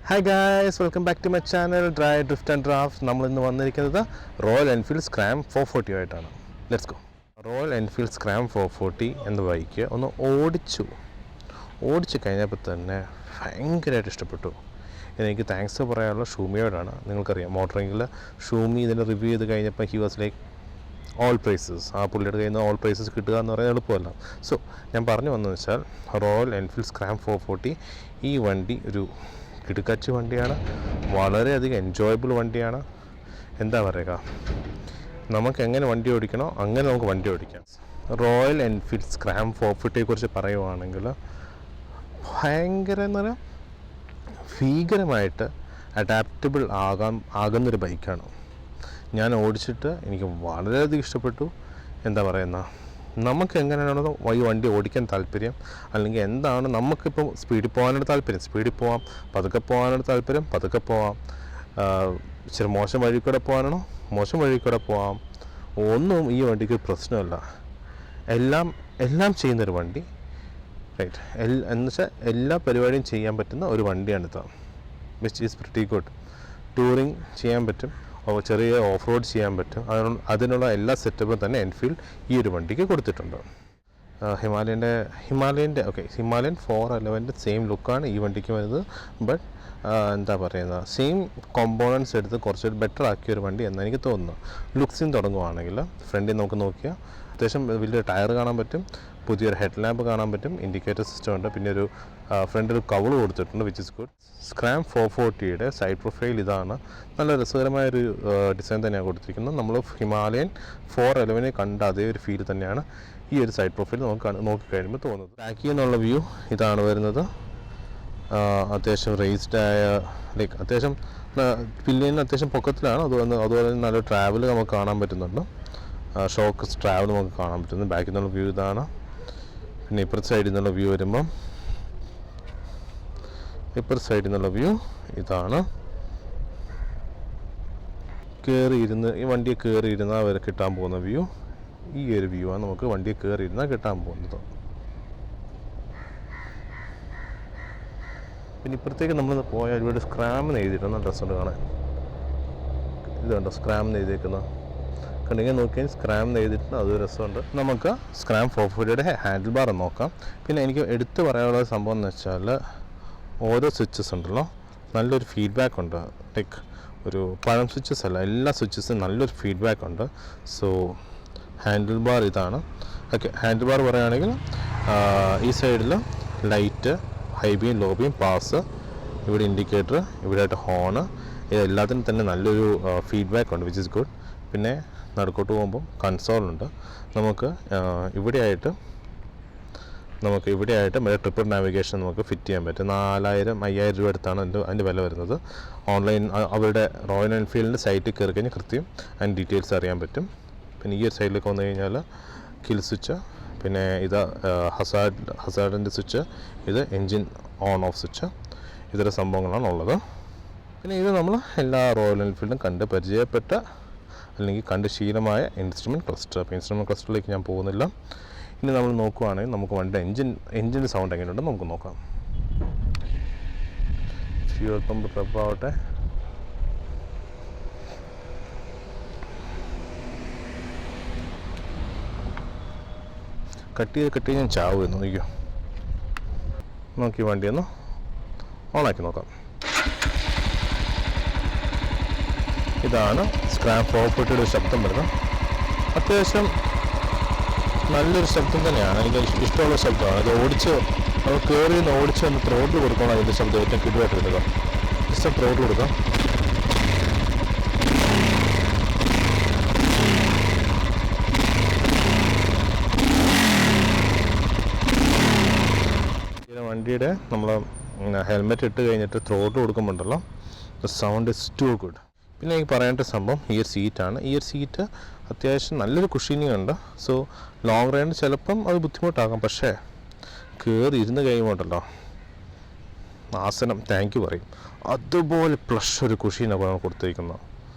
Hi guys, welcome back to my channel Dry Drift and Draft. നമ്മൾ ഇന്ന് വന്നിരിക്കുന്നത് royal Enfield Scram 440 ആയിട്ടാണ്. Let's go. Royal Enfield Scram 440 എന്ന bike ഒന്ന് ഓടിച്ച് കഴിഞ്ഞപ്പോൾ തന്നെ ഭയങ്കരമായിട്ട് ഇഷ്ടപ്പെട്ടു. എനിക്ക് താങ്ക്സ് പറയാനുള്ള ഷൂമിയോടാണ്. നിങ്ങൾക്കറിയാം മോട്ടറിങ്ങിൽ ഷൂമി ഇതിൻ്റെ റിവ്യൂ ചെയ്ത് കഴിഞ്ഞപ്പോൾ he was like all praises. ആ പുള്ളിയുടെ കയ്യിൽ നിന്ന് ഓൾ പ്രൈസസ് കിട്ടുക എന്ന് പറയുന്നത് എളുപ്പമല്ല. സോ ഞാൻ പറഞ്ഞു വന്നതെന്ന് വെച്ചാൽ റോയൽ എൻഫീൽഡ് സ്ക്രാം 440 ഈ വണ്ടി ഒരു കിടുക്കാച്ചി വണ്ടിയാണ്, വളരെയധികം എൻജോയബിൾ വണ്ടിയാണ്. എന്താ പറയുക, നമുക്ക് എങ്ങനെ വണ്ടി ഓടിക്കണോ അങ്ങനെ നമുക്ക് വണ്ടി ഓടിക്കാം. റോയൽ എൻഫീൽഡ് സ്ക്രാം 440 കുറിച്ച് പറയുവാണെങ്കിൽ ഭയങ്കര എന്ന് പറയാം ഭീകരമായിട്ട് അഡാപ്റ്റബിൾ ആകുന്നൊരു ബൈക്കാണ്. ഞാൻ ഓടിച്ചിട്ട് എനിക്ക് വളരെയധികം ഇഷ്ടപ്പെട്ടു. എന്താ പറയുന്ന, നമുക്ക് എങ്ങനെയാണോ ഈ വണ്ടി ഓടിക്കാൻ താല്പര്യം, അല്ലെങ്കിൽ എന്താണ് നമുക്കിപ്പോൾ സ്പീഡിൽ പോകാനാണ് താല്പര്യം, സ്പീഡിൽ പോവാം. പതുക്കെ പോകാനാണ് താല്പര്യം, പതുക്കെ പോവാം. ഇച്ചിരി മോശം വഴി കൂടെ പോകാനാണോ മോശം വഴി കൂടെ പോവാം. ഒന്നും ഈ വണ്ടിക്ക് പ്രശ്നമല്ല. എല്ലാം ചെയ്യുന്നൊരു വണ്ടി, റൈറ്റ്. എന്നുവെച്ചാൽ എല്ലാ പരിപാടിയും ചെയ്യാൻ പറ്റുന്ന ഒരു വണ്ടിയാണിത്. Which is pretty good. Touring ചെയ്യാൻ പറ്റും, ചെറിയ ഓഫ് റോഡ് ചെയ്യാൻ പറ്റും. അതിനുള്ള എല്ലാ സെറ്റപ്പും തന്നെ എൻഫീൽഡ് ഈ ഒരു വണ്ടിക്ക് കൊടുത്തിട്ടുണ്ട്. ഹിമാലയൻ 411 സെയിം ലുക്കാണ് ഈ വണ്ടിക്ക് വരുന്നത്. ബട്ട് എന്താ പറയുന്നത്, സെയിം കോമ്പോണൻസ് എടുത്ത് കുറച്ചൊരു ബെറ്റർ ആക്കിയ ഒരു വണ്ടി എന്ന് എനിക്ക് തോന്നുന്നു. ലുക്സിൽ തുടങ്ങുവാണെങ്കിൽ ഫ്രണ്ടിൽ നമുക്ക് നോക്കിയാൽ അത്യാവശ്യം വലിയൊരു ടയർ കാണാൻ പറ്റും, പുതിയൊരു ഹെഡ് ലാമ്പ് കാണാൻ പറ്റും, ഇൻഡിക്കേറ്റർ സിസ്റ്റം ഉണ്ട്, പിന്നെ ഒരു ഫ്രണ്ടിൽ കവൾ കൊടുത്തിട്ടുണ്ട്, വിച്ച് ഇസ് ഗുഡ്. സ്ക്രാം 440യുടെ സൈഡ് പ്രൊഫൈൽ ഇതാണ്. നല്ല രസകരമായൊരു ഡിസൈൻ തന്നെയാണ് കൊടുത്തിരിക്കുന്നത്. നമ്മൾ ഹിമാലയൻ 411 കണ്ട അതേ ഒരു ഫീൽ തന്നെയാണ് ഈ ഒരു സൈഡ് പ്രൊഫൈൽ നമുക്ക് നോക്കിക്കഴിയുമ്പോൾ തോന്നുന്നത്. ബാക്കിൽ നിന്നുള്ള വ്യൂ ഇതാണ് വരുന്നത്. അത്യാവശ്യം റേസ്ഡായ ലൈക്ക് അത്യാവശ്യം പില്ലിന് അത്യാവശ്യം പൊക്കത്തിലാണ്. അതുപോലെ നല്ല ട്രാവൽ നമുക്ക് കാണാൻ പറ്റുന്നുണ്ട്. ഷോക്ക് ട്രാവൽ നമുക്ക് കാണാൻ പറ്റുന്നു. ബാക്കിൽ നിന്നുള്ള വ്യൂ ഇതാണ്. പിന്നെ ഇപ്പുറത്തെ സൈഡിൽ നിന്നുള്ള വ്യൂ വരുമ്പം ഇപ്പുറത്തെ സൈഡിൽ നിന്നുള്ള വ്യൂ ഇതാണ്. ഈ വണ്ടിയെ കയറിയിരുന്നാൽ വരെ കിട്ടാൻ പോകുന്ന വ്യൂ ഈ ഒരു വ്യൂ ആണ് നമുക്ക് വണ്ടിയെ കയറിയിരുന്നാൽ കിട്ടാൻ പോകുന്നത്. പിന്നെ ഇപ്പുറത്തേക്ക് നമ്മൾ പോയാൽ ഇവിടെ സ്ക്രാം എന്ന് എഴുതിയിട്ടുണ്ട്. ഡ്രസ്സുണ്ട് കാണാൻ. ഇതുണ്ടോ സ്ക്രാം എന്ന് എഴുതിയിരിക്കുന്നത് കണ്ടെങ്കിൽ നോക്കിയാൽ സ്ക്രാം എന്ന് എഴുതിയിട്ടുണ്ട്. അതൊരു രസമുണ്ട്. നമുക്ക് സ്ക്രാം 440യുടെ ഹാൻഡിൽ ബാർ നോക്കാം. പിന്നെ എനിക്ക് എടുത്തു പറയാനുള്ള സംഭവം എന്ന് വെച്ചാൽ ഓരോ സ്വിച്ചസ് ഉണ്ടല്ലോ നല്ലൊരു ഫീഡ്ബാക്ക് ഉണ്ട്. ലൈക്ക് ഒരു പഴം സ്വിച്ചസ് അല്ല, എല്ലാ സ്വിച്ചസും നല്ലൊരു ഫീഡ്ബാക്ക് ഉണ്ട്. സോ ഹാൻഡിൽ ബാർ ഇതാണ്. ഓക്കെ, ഹാൻഡിൽ ബാർ പറയുകയാണെങ്കിൽ ഈ സൈഡിൽ light, high beam, low beam, pass, ഇവിടെ ഇൻഡിക്കേറ്റർ, ഇവിടെയായിട്ട് ഹോണ്, ഇതെല്ലാത്തിനും തന്നെ നല്ലൊരു ഫീഡ്ബാക്ക് ഉണ്ട്, വിച്ച് ഇസ് ഗുഡ്. പിന്നെ നടുക്കോട്ട് പോകുമ്പം കൺസോളുണ്ട്. നമുക്ക് ഇവിടെയായിട്ട് മറ്റേ ട്രിപ്പിൾ നാവിഗേഷൻ നമുക്ക് ഫിറ്റ് ചെയ്യാൻ പറ്റും. 4000-5000 രൂപ അടുത്താണ് അതിൻ്റെ വില വരുന്നത്. ഓൺലൈൻ അവരുടെ റോയൽ എൻഫീൽഡിൻ്റെ സൈറ്റിൽ കയറി കഴിഞ്ഞാൽ കൃത്യം അതിൻ്റെ ഡീറ്റെയിൽസ് അറിയാൻ പറ്റും. പിന്നെ ഈ ഒരു സൈഡിലേക്ക് വന്നു കഴിഞ്ഞാൽ കിൽ സ്വിച്ച്, പിന്നെ ഇത് ഹസാർഡിൻ്റെ സ്വിച്ച്, ഇത് എൻജിൻ ഓൺ ഓഫ് സ്വിച്ച്, ഇത്തരം സംഭവങ്ങളാണ് ഉള്ളത്. പിന്നെ ഇത് നമ്മൾ എല്ലാ റോയൽ എൻഫീൽഡും കണ്ട് പരിചയപ്പെട്ട അല്ലെങ്കിൽ കണ്ട് ശീലമായ ഇൻസ്ട്രുമെൻറ്റ് ക്ലസ്റ്റർ. അപ്പോൾ ഇൻസ്ട്രുമെൻറ്റ് ക്ലസ്റ്ററിലേക്ക് ഞാൻ പോകുന്നില്ല. ഇനി നമ്മൾ നോക്കുകയാണെങ്കിൽ നമുക്ക് വണ്ടിയുടെ എൻജിൻ്റെ സൗണ്ട് എങ്ങനെയുണ്ടെന്ന് നമുക്ക് നോക്കാം. ഫ്യൂൽ പമ്പ് പ്രപ്പ് ആവട്ടെ. കട്ട് ചെയ്ത് ഞാൻ ചാവുന്നു. നോക്കി വണ്ടിയൊന്ന് ഓണാക്കി നോക്കാം. ഇതാണ് സ്ക്രാം 440യുടെ ശബ്ദം വരുന്നത്. അത്യാവശ്യം നല്ലൊരു ശബ്ദം തന്നെയാണ്, എനിക്ക് ഇഷ്ടമുള്ള ശബ്ദമാണ്. അത് കയറി ഓടിച്ച് ഒന്ന് ത്രോട്ടിൽ കൊടുക്കണം. അതിൻ്റെ ശബ്ദം ഏറ്റവും കിടുവായിട്ട് എടുക്കുക. ജസ്റ്റ് ത്രോട്ടിൽ കൊടുക്കാം. വണ്ടിയുടെ നമ്മൾ ഹെൽമെറ്റ് ഇട്ട് കഴിഞ്ഞിട്ട് ത്രോട്ടിൽ കൊടുക്കുമ്പോണ്ടല്ലോ the sound is too good. പിന്നെ എനിക്ക് പറയേണ്ട സംഭവം ഈ ഒരു സീറ്റാണ്. ഈ ഒരു സീറ്റ് അത്യാവശ്യം നല്ലൊരു കുഷീനിങ് ഉണ്ട്. സോ ലോങ് റൈഡ് ചിലപ്പം അത് ബുദ്ധിമുട്ടാകാം, പക്ഷേ കയറി ഇരുന്ന് കഴിയുമ്പോണ്ടല്ലോ ആസനം താങ്ക് യു പറയും. അതുപോലെ പ്ലഷ് ഒരു കുഷീനൊക്കെ കൊടുത്തിരിക്കുന്നത്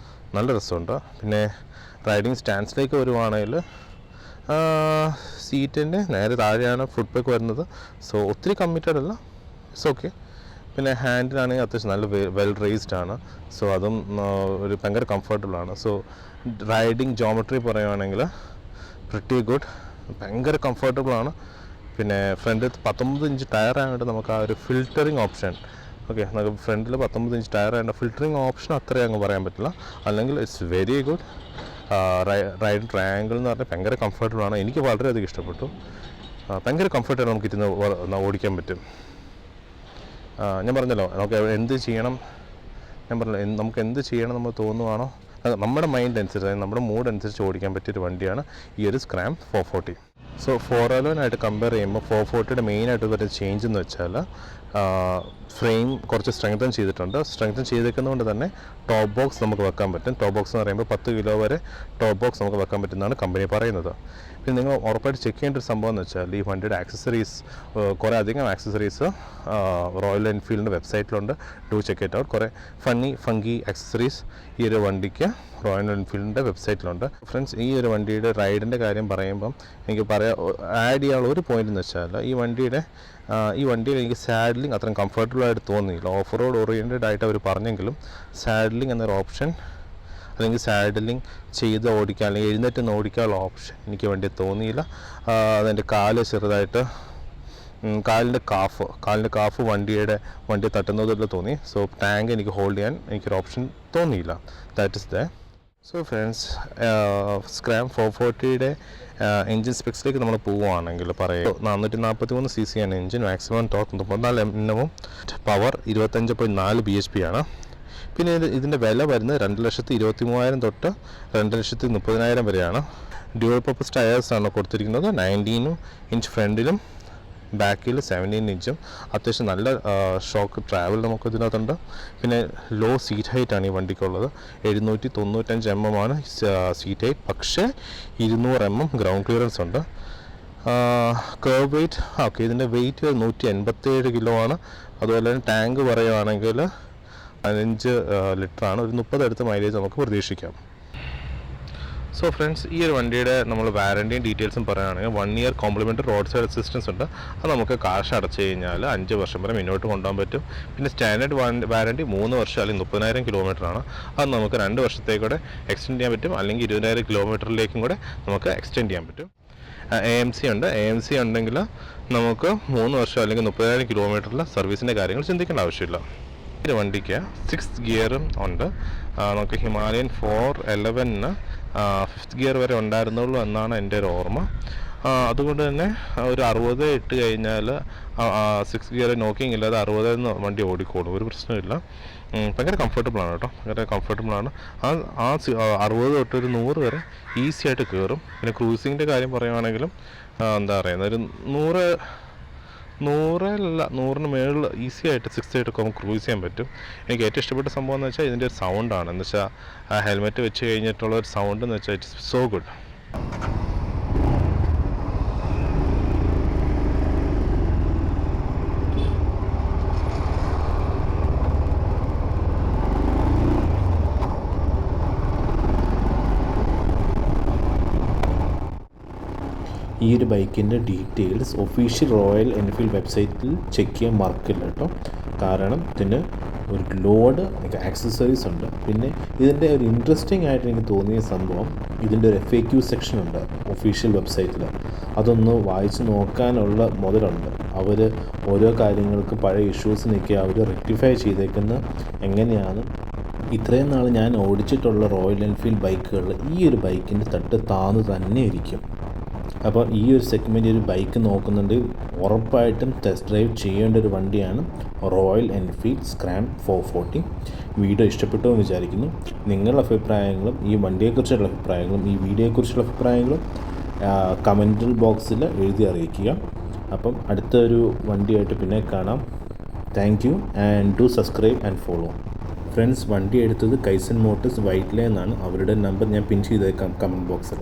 നല്ല രസമുണ്ട്. പിന്നെ റൈഡിങ് സ്റ്റാൻഡ്സിലേക്ക് വരുവാണെങ്കിൽ സീറ്റിൻ്റെ നേരെ താഴെയാണ് ഫുഡ് പാക്ക് വരുന്നത്. സോ ഒത്തിരി കമ്മിറ്റഡ് അല്ല, ഇറ്റ്സ് ഓക്കെ. പിന്നെ ഹാൻഡിലാണെങ്കിൽ അത്യാവശ്യം നല്ല വെൽ റേസ്ഡ് ആണ്. സോ അതും ഒരു ഭയങ്കര കംഫർട്ടബിളാണ്. സോ റൈഡിങ് ജോമെട്രി പറയുകയാണെങ്കിൽ പ്രിറ്റി ഗുഡ്, ഭയങ്കര കംഫർട്ടബിളാണ്. പിന്നെ ഫ്രണ്ടിൽ 19 ഇഞ്ച് ടയർ ആയതുകൊണ്ട് നമുക്ക് ആ ഒരു ഫിൽറ്ററിങ് ഓപ്ഷൻ, ഓക്കെ, നമുക്ക് ഫ്രണ്ടിൽ 19 ഇഞ്ച് ടയർ ആയതുകൊണ്ട് ഫിൽറ്ററിങ് ഓപ്ഷൻ അത്രയും അങ്ങ് പറയാൻ പറ്റില്ല. അല്ലെങ്കിൽ it's very good. Ride triangle എന്ന് പറഞ്ഞാൽ ഭയങ്കര കംഫർട്ടബിളാണ്. എനിക്ക് വളരെയധികം ഇഷ്ടപ്പെട്ടു. ഭയങ്കര കംഫർട്ടായിട്ട് നമുക്ക് ഇരുന്ന് ഓടിക്കാൻ പറ്റും. ഞാൻ പറഞ്ഞല്ലോ നമുക്ക് എന്ത് ചെയ്യണം, ഞാൻ പറഞ്ഞല്ലോ നമുക്ക് എന്ത് ചെയ്യണം നമ്മൾ തോന്നുവാണോ നമ്മുടെ മൈൻഡ് അനുസരിച്ച്, നമ്മുടെ മൂഡ് അനുസരിച്ച് ഓടിക്കാൻ പറ്റിയൊരു വണ്ടിയാണ് ഈ ഒരു സ്ക്രാം 440. സോ 411 കമ്പയർ ചെയ്യുമ്പോൾ 440 മെയിനായിട്ട് വരുന്ന ചേഞ്ച് എന്ന് വെച്ചാൽ ഫ്രെയിം കുറച്ച് സ്ട്രെങ്തൻ ചെയ്തിട്ടുണ്ട്. സ്ട്രെങ്തൻ ചെയ്തേക്കുന്നതുകൊണ്ട് തന്നെ ടോപ്പ് ബോക്സ് നമുക്ക് വെക്കാൻ പറ്റും. ടോപ്പ് ബോക്സ് എന്ന് പറയുമ്പോൾ 10 കിലോ വരെ ടോപ്പ് ബോക്സ് നമുക്ക് വെക്കാൻ പറ്റുന്നതാണ് കമ്പനി പറയുന്നത്. പിന്നെ നിങ്ങൾ ഉറപ്പായിട്ട് ചെക്ക് ചെയ്യേണ്ട ഒരു സംഭവം എന്ന് വെച്ചാൽ ഈ വണ്ടിയുടെ ആക്സസറീസ്, കുറേ അധികം ആക്സസറീസ് റോയൽ എൻഫീൽഡിൻ്റെ വെബ്സൈറ്റിലുണ്ട്. Do check it out. കുറേ ഫങ്കി ആക്സസറീസ് ഈ ഒരു വണ്ടിക്ക് റോയൽ എൻഫീൽഡിൻ്റെ വെബ്സൈറ്റിലുണ്ട്. ഫ്രണ്ട്സ്, ഈ ഒരു വണ്ടിയുടെ റൈഡിൻ്റെ കാര്യം പറയുമ്പം എനിക്ക് ആഡ് ചെയ്യാനുള്ള ഒരു പോയിന്റ് എന്ന് വെച്ചാൽ ഈ വണ്ടിയിൽ എനിക്ക് സാഡ്ലിംഗ് അത്രയും കംഫർട്ടബിളായിട്ട് തോന്നിയില്ല. ഓഫ് റോഡ് ഓറിയൻറ്റഡ് ആയിട്ട് അവർ പറഞ്ഞെങ്കിലും സാഡ്ലിംഗ് എന്നൊരു ഓപ്ഷൻ, അല്ലെങ്കിൽ സാഡലിംഗ് ചെയ്ത് ഓടിക്കാൻ, അല്ലെങ്കിൽ എഴുന്നേറ്റ് ഓടിക്കാനുള്ള ഓപ്ഷൻ എനിക്ക് വേണ്ടി തോന്നിയില്ല. അതെൻ്റെ ചെറുതായിട്ട് കാലിൻ്റെ കാഫ് വണ്ടിയെ തട്ടുന്നതിൽ തോന്നി. സോ ടാങ്ക് എനിക്ക് ഹോൾഡ് ചെയ്യാൻ എനിക്കൊരു ഓപ്ഷൻ തോന്നിയില്ല. That is the. So friends, Scram 440 engine സ്പെക്സിലേക്ക് നമ്മൾ പോവുകയാണെങ്കിൽ പറയുക 443 cc ആണ് engine. Maximum torque 34 Nm, power 25.4 bhp ആണ്. പിന്നെ ഇതിൻ്റെ വില വരുന്നത് 2,23,000 തൊട്ട് 2,30,000 വരെയാണ്. ഡ്യുവൽ പർപ്പസ് ടയേഴ്സാണ് കൊടുത്തിരിക്കുന്നത്. 19 ഇഞ്ച് ഫ്രണ്ടിലും ബാക്കിൽ 17 ഇഞ്ചും. അത്യാവശ്യം നല്ല ഷോക്ക് ട്രാവൽ നമുക്ക് ഇതിനകത്തുണ്ട്. പിന്നെ ലോ സീറ്റ് ഹൈറ്റാണ് ഈ വണ്ടിക്കുള്ളത്. 795 mm ആണ് സീറ്റ് ഹൈറ്റ്. പക്ഷേ 200 mm ഗ്രൗണ്ട് ക്ലിയറൻസ് ഉണ്ട്. കർവ് വെയ്റ്റ്, ഓക്കെ, ഇതിൻ്റെ വെയ്റ്റ് 187 കിലോ ആണ്. അതുപോലെ തന്നെ ടാങ്ക് പറയുകയാണെങ്കിൽ 15 ലിറ്ററാണ്. ഒരു 30 അടുത്ത് മൈലേജ് നമുക്ക് പ്രതീക്ഷിക്കാം. സോ ഫ്രണ്ട്സ്, ഈ ഒരു വണ്ടിയുടെ നമ്മൾ വാറൻറ്റിയും ഡീറ്റെയിൽസും പറയുകയാണെങ്കിൽ 1 year complimentary road side assistance ഉണ്ട്. അത് നമുക്ക് കാശ് അടച്ചു കഴിഞ്ഞാൽ 5 വർഷം വരെ മുന്നോട്ട് കൊണ്ടുപോകാൻ പറ്റും. പിന്നെ സ്റ്റാൻഡേർഡ് വാറൻറ്റി 3 വർഷം അല്ലെങ്കിൽ 30,000 കിലോമീറ്ററാണ്. അത് നമുക്ക് 2 വർഷത്തേക്കൂടെ എക്സ്റ്റെൻഡ് ചെയ്യാൻ പറ്റും, അല്ലെങ്കിൽ 20,000 കിലോമീറ്ററിലേക്കും കൂടെ നമുക്ക് എക്സ്റ്റെൻഡ് ചെയ്യാൻ പറ്റും. AMC ഉണ്ട്. AMC ഉണ്ടെങ്കിൽ നമുക്ക് 3 വർഷം അല്ലെങ്കിൽ 30,000 കിലോമീറ്ററിൽ സർവീസിൻ്റെ കാര്യങ്ങൾ ചിന്തിക്കേണ്ട ആവശ്യമില്ല. ഈ വണ്ടിക്ക് 6 ഗിയറും ഉണ്ട്. നമുക്ക് ഹിമാലയൻ 411 5th ഗിയർ വരെ ഉണ്ടായിരുന്നുള്ളൂ എന്നാണ് എൻ്റെ ഒരു ഓർമ്മ. അതുകൊണ്ട് തന്നെ ഒരു 60 ഇട്ട് കഴിഞ്ഞാൽ 6 ഗിയർ നോക്കിങ് ഇല്ലാതെ 60 വണ്ടി ഓടിക്കോളും, ഒരു പ്രശ്നമില്ല. ഭയങ്കര കംഫർട്ടബിളാണ് കേട്ടോ, ഭയങ്കര കംഫർട്ടബിളാണ്. ആ 60 തൊട്ട് ഒരു 100 വരെ ഈസി ആയിട്ട് കയറും. പിന്നെ ക്രൂസിങ്ങിൻ്റെ കാര്യം പറയുകയാണെങ്കിലും എന്താ പറയുന്നത്, ഒരു 100 മേളിൽ ഈസി ആയിട്ട് 6 ആയിട്ടൊക്കെ നമുക്ക് ക്രൂസ് ചെയ്യാൻ പറ്റും. എനിക്ക് ഏറ്റവും ഇഷ്ടപ്പെട്ട സംഭവം എന്ന് വെച്ചാൽ ഇതിൻ്റെ ഒരു സൗണ്ടാണ്. എന്ന് വെച്ചാൽ ആ ഹെൽമെറ്റ് വെച്ച് കഴിഞ്ഞിട്ടുള്ള ഒരു സൗണ്ട് എന്ന് വെച്ചാൽ ഇറ്റ്സ് സോ ഗുഡ്. ഈ ഒരു ബൈക്കിൻ്റെ ഡീറ്റെയിൽസ് ഒഫീഷ്യൽ റോയൽ എൻഫീൽഡ് വെബ്സൈറ്റിൽ ചെക്ക് ചെയ്യാൻ മറക്കില്ല കേട്ടോ. കാരണം ഇതിന് ഒരു ലോഡ് ആക്സസറീസ് ഉണ്ട്. പിന്നെ ഇതിൻ്റെ ഒരു ഇൻട്രസ്റ്റിംഗ് ആയിട്ട് എനിക്ക് തോന്നിയ സംഭവം, ഇതിൻ്റെ ഒരു FAQ സെക്ഷൻ ഉണ്ട് ഒഫീഷ്യൽ വെബ്സൈറ്റിൽ. അതൊന്ന് വായിച്ച് നോക്കാനുള്ള മുതലുണ്ട്. അവർ ഓരോ കാര്യങ്ങൾക്ക് പഴയ ഇഷ്യൂസിനൊക്കെ അവർ റെക്ടിഫൈ ചെയ്തേക്കുന്ന എങ്ങനെയാണ്. ഇത്രയും നാൾ ഞാൻ ഓടിച്ചിട്ടുള്ള റോയൽ എൻഫീൽഡ് ബൈക്കുകളിൽ ഈ ഒരു ബൈക്കിൻ്റെ തട്ട് താന്ന് തന്നെ ഇരിക്കും. അപ്പോൾ ഈ ഒരു സെഗ്മെൻ്റ് ഒരു ബൈക്ക് നോക്കുന്നുണ്ട്, ഉറപ്പായിട്ടും ടെസ്റ്റ് ഡ്രൈവ് ചെയ്യേണ്ട ഒരു വണ്ടിയാണ് റോയൽ എൻഫീൽഡ് സ്ക്രാം 440. വീഡിയോ ഇഷ്ടപ്പെട്ടു എന്ന് വിചാരിക്കുന്നു. നിങ്ങളുടെ അഭിപ്രായങ്ങളും ഈ വണ്ടിയെക്കുറിച്ചുള്ള അഭിപ്രായങ്ങളും ഈ വീഡിയോയെക്കുറിച്ചുള്ള അഭിപ്രായങ്ങളും കമൻറ്റ് ബോക്സിൽ എഴുതി അറിയിക്കുക. അപ്പം അടുത്തൊരു വണ്ടിയായിട്ട് പിന്നെ കാണാം. Thank you and do subscribe and follow. Friends, വണ്ടി എടുത്തത് കൈസൻ മോട്ടോഴ്സ് വൈറ്റ്ലേ എന്നാണ്. അവരുടെ നമ്പർ ഞാൻ പിൻ ചെയ്തേക്കാം കമൻറ്റ് ബോക്സിൽ.